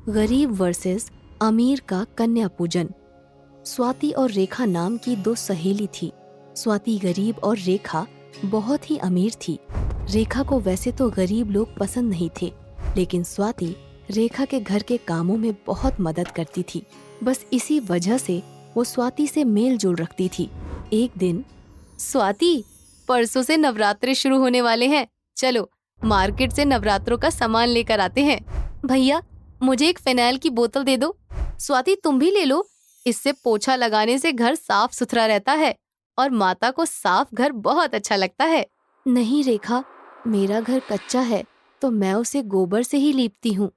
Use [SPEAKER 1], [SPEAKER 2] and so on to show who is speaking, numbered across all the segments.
[SPEAKER 1] गरीब वर्सेस अमीर का कन्या पूजन। स्वाति और रेखा नाम की दो सहेली थी। स्वाति गरीब और रेखा बहुत ही अमीर थी। रेखा को वैसे तो गरीब लोग पसंद नहीं थे, लेकिन स्वाति रेखा के घर के कामों में बहुत मदद करती थी। बस इसी वजह से वो स्वाति से मेल जोल रखती थी। एक दिन, स्वाति, परसों से नवरात्रे शुरू होने वाले हैं, चलो मार्केट से नवरात्रों का सामान लेकर आते हैं। भैया, मुझे एक फिनाइल की बोतल दे दो। स्वाति, तुम भी ले लो, इससे पोछा लगाने से घर साफ सुथरा रहता है और माता को साफ घर बहुत अच्छा लगता है। नहीं रेखा, मेरा घर कच्चा है तो मैं उसे गोबर से ही लीपती हूँ।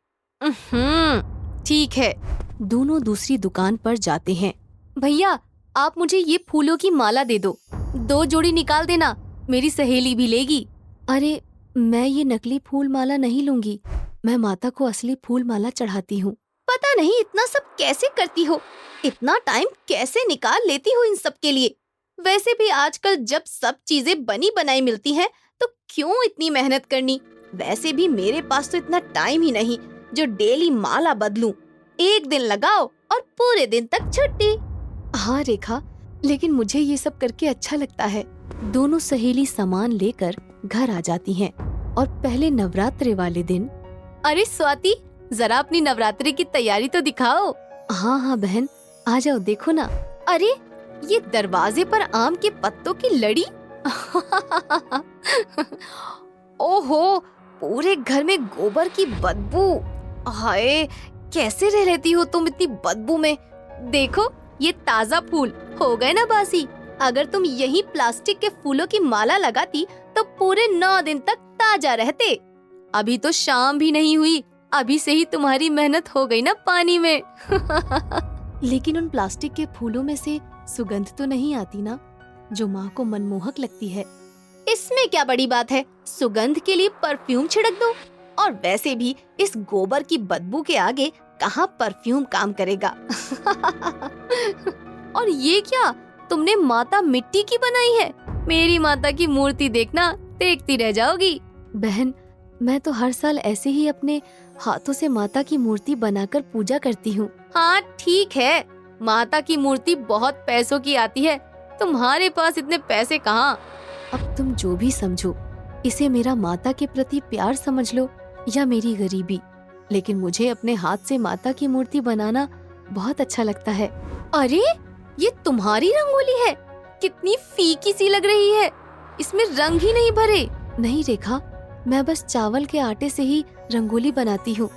[SPEAKER 1] ठीक है। दोनों दूसरी दुकान पर जाते हैं। भैया, आप मुझे ये फूलों की माला दे दो, 2 जोड़ी निकाल देना, मेरी सहेली भी लेगी। अरे, मैं ये नकली फूल माला नहीं लूंगी, मैं माता को असली फूल माला चढ़ाती हूँ। पता नहीं इतना सब कैसे करती हो, इतना टाइम कैसे निकाल लेती हो इन सब के लिए। वैसे भी आजकल जब सब चीजें बनी बनाई मिलती हैं, तो क्यों इतनी मेहनत करनी। वैसे भी मेरे पास तो इतना टाइम ही नहीं जो डेली माला बदलूं। एक दिन लगाओ और पूरे दिन तक छुट्टी। हाँ रेखा, लेकिन मुझे ये सब करके अच्छा लगता है। दोनों सहेली सामान लेकर घर आ जाती हैं और पहले नवरात्रे वाले दिन, अरे स्वाति, जरा अपनी नवरात्रि की तैयारी तो दिखाओ। हाँ हाँ बहन, आ जाओ, देखो ना। अरे, ये दरवाजे पर आम के पत्तों की लड़ी। ओहो, पूरे घर में गोबर की बदबू। हाय, कैसे रह लेती हो तुम इतनी बदबू में। देखो, ये ताजा फूल हो गए ना बासी। अगर तुम यही प्लास्टिक के फूलों की माला लगाती तो पूरे 9 दिन तक ताजा रहते। अभी तो शाम भी नहीं हुई, अभी से ही तुम्हारी मेहनत हो गई ना पानी में। लेकिन उन प्लास्टिक के फूलों में से सुगंध तो नहीं आती ना, जो माँ को मनमोहक लगती है। इसमें क्या बड़ी बात है, सुगंध के लिए परफ्यूम छिड़क दो। और वैसे भी इस गोबर की बदबू के आगे कहाँ परफ्यूम काम करेगा। और ये क्या, तुमने माता मिट्टी की बनाई है? मेरी माता की मूर्ति देखना, देखती रह जाओगी। बहन, मैं तो हर साल ऐसे ही अपने हाथों से माता की मूर्ति बनाकर पूजा करती हूँ। हाँ ठीक है, माता की मूर्ति बहुत पैसों की आती है, तुम्हारे पास इतने पैसे कहाँ। अब तुम जो भी समझो, इसे मेरा माता के प्रति प्यार समझ लो या मेरी गरीबी, लेकिन मुझे अपने हाथ से माता की मूर्ति बनाना बहुत अच्छा लगता है। अरे, ये तुम्हारी रंगोली है, कितनी फीकी सी लग रही है, इसमें रंग ही नहीं भरे। नहीं रेखा, मैं बस चावल के आटे से ही रंगोली बनाती हूँ।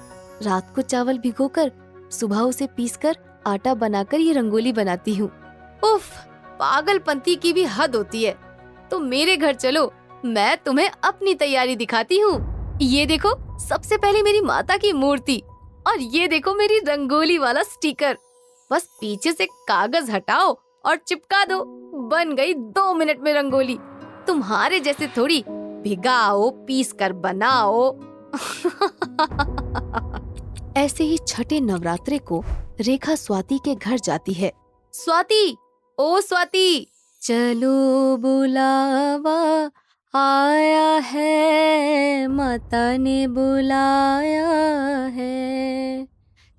[SPEAKER 1] रात को चावल भिगोकर सुबह उसे पीसकर आटा बनाकर ये रंगोली बनाती हूँ। उफ, पागलपंती की भी हद होती है। तो मेरे घर चलो, मैं तुम्हें अपनी तैयारी दिखाती हूँ। ये देखो, सबसे पहले मेरी माता की मूर्ति, और ये देखो मेरी रंगोली वाला स्टिकर। बस पीछे से कागज हटाओ और चिपका दो, बन गई 2 मिनट में रंगोली। तुम्हारे जैसे थोड़ी भिगाओ, पीस कर बनाओ। ऐसे ही छठे नवरात्रे को रेखा स्वाति के घर जाती है। स्वाति, ओ स्वाति, चलो बुलावा आया है, माता ने बुलाया है।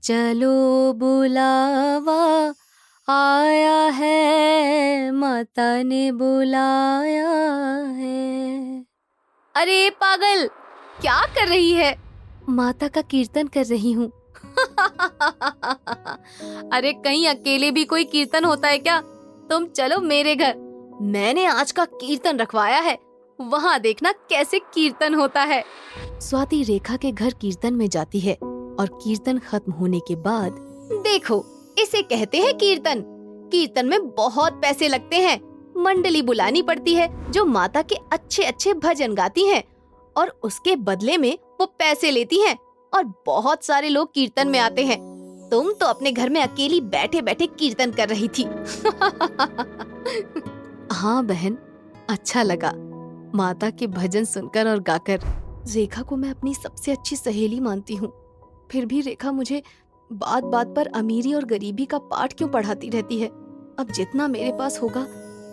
[SPEAKER 1] चलो बुलावा आया है, माता ने बुलाया है। अरे पागल, क्या कर रही है? माता का कीर्तन कर रही हूँ। अरे, कहीं अकेले भी कोई कीर्तन होता है क्या? तुम चलो मेरे घर, मैंने आज का कीर्तन रखवाया है, वहाँ देखना कैसे कीर्तन होता है। स्वाति रेखा के घर कीर्तन में जाती है और कीर्तन खत्म होने के बाद, देखो, इसे कहते हैं कीर्तन। कीर्तन में बहुत पैसे लगते हैं, मंडली बुलानी पड़ती है जो माता के अच्छे अच्छे भजन गाती हैं और उसके बदले में वो पैसे लेती हैं, और बहुत सारे लोग कीर्तन में आते हैं। तुम तो अपने घर में अकेली बैठे बैठे कीर्तन कर रही थी। हाँ बहन, अच्छा लगा माता के भजन सुनकर और गाकर। रेखा को मैं अपनी सबसे अच्छी सहेली मानती हूँ, फिर भी रेखा मुझे बात बात पर अमीरी और गरीबी का पाठ क्यों पढ़ाती रहती है। अब जितना मेरे पास होगा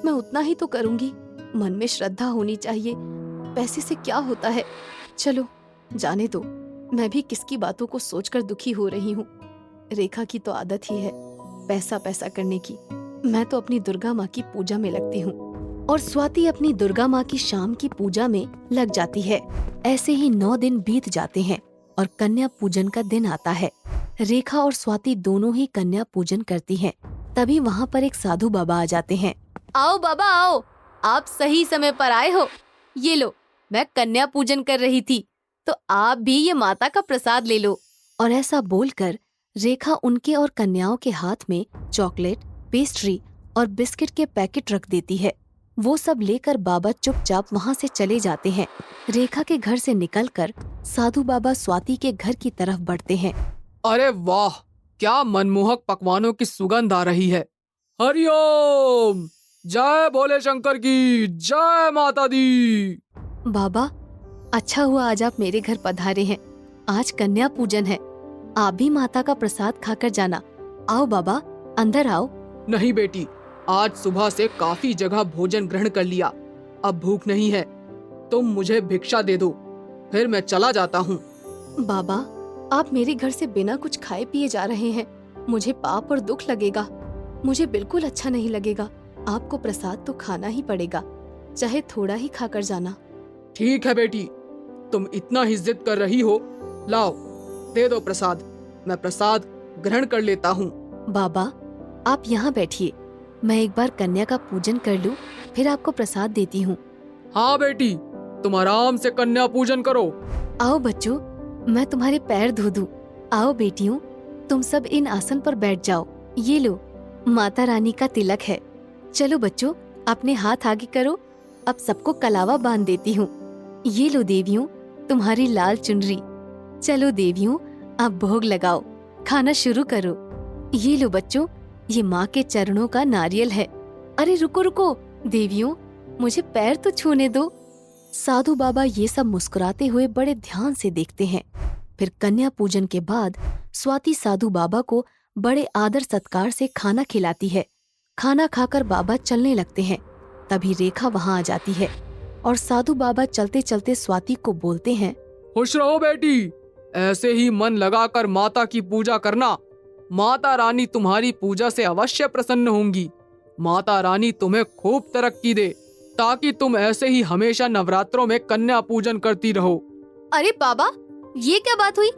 [SPEAKER 1] मैं उतना ही तो करूँगी। मन में श्रद्धा होनी चाहिए, पैसे से क्या होता है। चलो जाने दो, मैं भी किसकी बातों को सोचकर दुखी हो रही हूँ। रेखा की तो आदत ही है पैसा पैसा करने की। मैं तो अपनी दुर्गा माँ की पूजा में लगती हूँ और स्वाति अपनी दुर्गा माँ की शाम की पूजा में लग जाती है। ऐसे ही 9 दिन बीत जाते हैं और कन्या पूजन का दिन आता है। रेखा और स्वाति दोनों ही कन्या पूजन करती हैं। तभी वहाँ पर एक साधु बाबा आ जाते हैं। आओ बाबा आओ, आप सही समय पर आए हो। ये लो, मैं कन्या पूजन कर रही थी तो आप भी ये माता का प्रसाद ले लो। और ऐसा बोलकर रेखा उनके और कन्याओं के हाथ में चॉकलेट, पेस्ट्री और बिस्किट के पैकेट रख देती है। वो सब लेकर बाबा चुपचाप वहाँ से चले जाते हैं। रेखा के घर से निकलकर साधु बाबा स्वाति के घर की तरफ बढ़ते हैं।
[SPEAKER 2] अरे वाह, क्या मनमोहक पकवानों की सुगंध आ रही है। हरिओम, जय भोले शंकर की, जय माता दी।
[SPEAKER 1] बाबा, अच्छा हुआ आज आप मेरे घर पधारे हैं। आज कन्या पूजन है, आप भी माता का प्रसाद खाकर जाना। आओ बाबा, अंदर आओ।
[SPEAKER 2] नहीं बेटी, आज सुबह से काफी जगह भोजन ग्रहण कर लिया, अब भूख नहीं है। तुम मुझे भिक्षा दे दो, फिर मैं चला जाता हूँ।
[SPEAKER 1] बाबा, आप मेरे घर से बिना कुछ खाए पिए जा रहे हैं। मुझे पाप और दुख लगेगा। मुझे बिल्कुल अच्छा नहीं लगेगा। आपको प्रसाद तो खाना ही पड़ेगा, चाहे थोड़ा ही खाकर जाना।
[SPEAKER 2] ठीक है बेटी, तुम इतना ही जिद कर रही हो, लाओ दे दो प्रसाद। मैं प्रसाद ग्रहण कर लेता हूँ।
[SPEAKER 1] बाबा, आप यहाँ बैठिए, मैं एक बार कन्या का पूजन कर लूँ, फिर आपको प्रसाद देती हूँ।
[SPEAKER 2] हाँ बेटी, तुम आराम से कन्या पूजन करो।
[SPEAKER 1] आओ बच्चों, मैं तुम्हारे पैर धो दूं। आओ बेटियों, तुम सब इन आसन पर बैठ जाओ। ये लो, माता रानी का तिलक है। चलो बच्चों, अपने हाथ आगे करो। अब सबको कलावा बांध देती हूँ। ये लो देवियों, तुम्हारी लाल चुनरी। चलो देवियों, अब भोग लगाओ, खाना शुरू करो। ये लो बच्चों, ये माँ के चरणों का नारियल है। अरे रुको रुको देवियों, मुझे पैर तो छूने दो। साधु बाबा ये सब मुस्कुराते हुए बड़े ध्यान से देखते हैं। फिर कन्या पूजन के बाद स्वाति साधु बाबा को बड़े आदर सत्कार से खाना खिलाती है। खाना खाकर बाबा चलने लगते हैं। तभी रेखा वहाँ आ जाती है और साधु बाबा चलते चलते स्वाति को बोलते हैं,
[SPEAKER 2] खुश रहो बेटी, ऐसे ही मन लगाकर माता की पूजा करना। माता रानी तुम्हारी पूजा से अवश्य प्रसन्न होंगी। माता रानी तुम्हें खूब तरक्की दे, ताकि तुम ऐसे ही हमेशा नवरात्रों में कन्या पूजन करती रहो।
[SPEAKER 1] अरे बाबा, ये क्या बात हुई?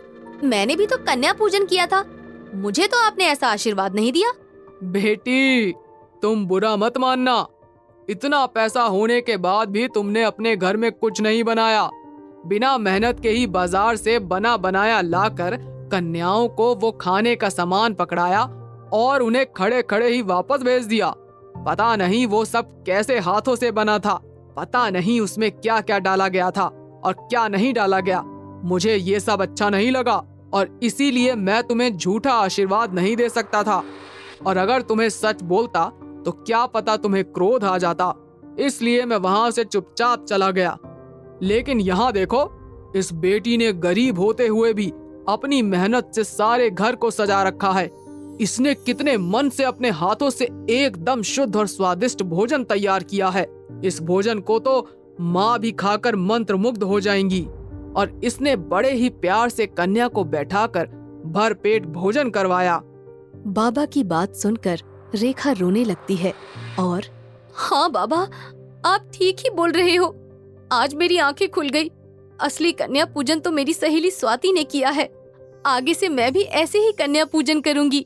[SPEAKER 1] मैंने भी तो कन्या पूजन किया था, मुझे तो आपने ऐसा आशीर्वाद नहीं दिया।
[SPEAKER 2] बेटी, तुम बुरा मत मानना, इतना पैसा होने के बाद भी तुमने अपने घर में कुछ नहीं बनाया। बिना मेहनत के ही बाजार से बना बनाया लाकर कन्याओं को वो खाने का सामान पकड़ाया और उन्हें खड़े खड़े ही वापस भेज दिया। पता नहीं वो सब कैसे हाथों से बना था, पता नहीं उसमें क्या क्या डाला गया था और क्या नहीं डाला गया। मुझे ये सब अच्छा नहीं लगा और इसीलिए मैं तुम्हें झूठा आशीर्वाद नहीं दे सकता था। और अगर तुम्हें सच बोलता तो क्या पता तुम्हें क्रोध आ जाता, इसलिए मैं वहां से चुपचाप चला गया। लेकिन यहाँ देखो, इस बेटी ने गरीब होते हुए भी अपनी मेहनत से सारे घर को सजा रखा है। इसने कितने मन से अपने हाथों से एकदम शुद्ध और स्वादिष्ट भोजन तैयार किया है। इस भोजन को तो माँ भी खाकर मंत्रमुग्ध हो जाएंगी। और इसने बड़े ही प्यार से कन्या को बैठाकर भर पेट भोजन करवाया।
[SPEAKER 1] बाबा की बात सुनकर रेखा रोने लगती है और हाँ बाबा, आप ठीक ही बोल रहे हो। आज मेरी आंखें खुल गई। असली कन्या पूजन तो मेरी सहेली स्वाति ने किया है। आगे से मैं भी ऐसे ही कन्या पूजन करूंगी।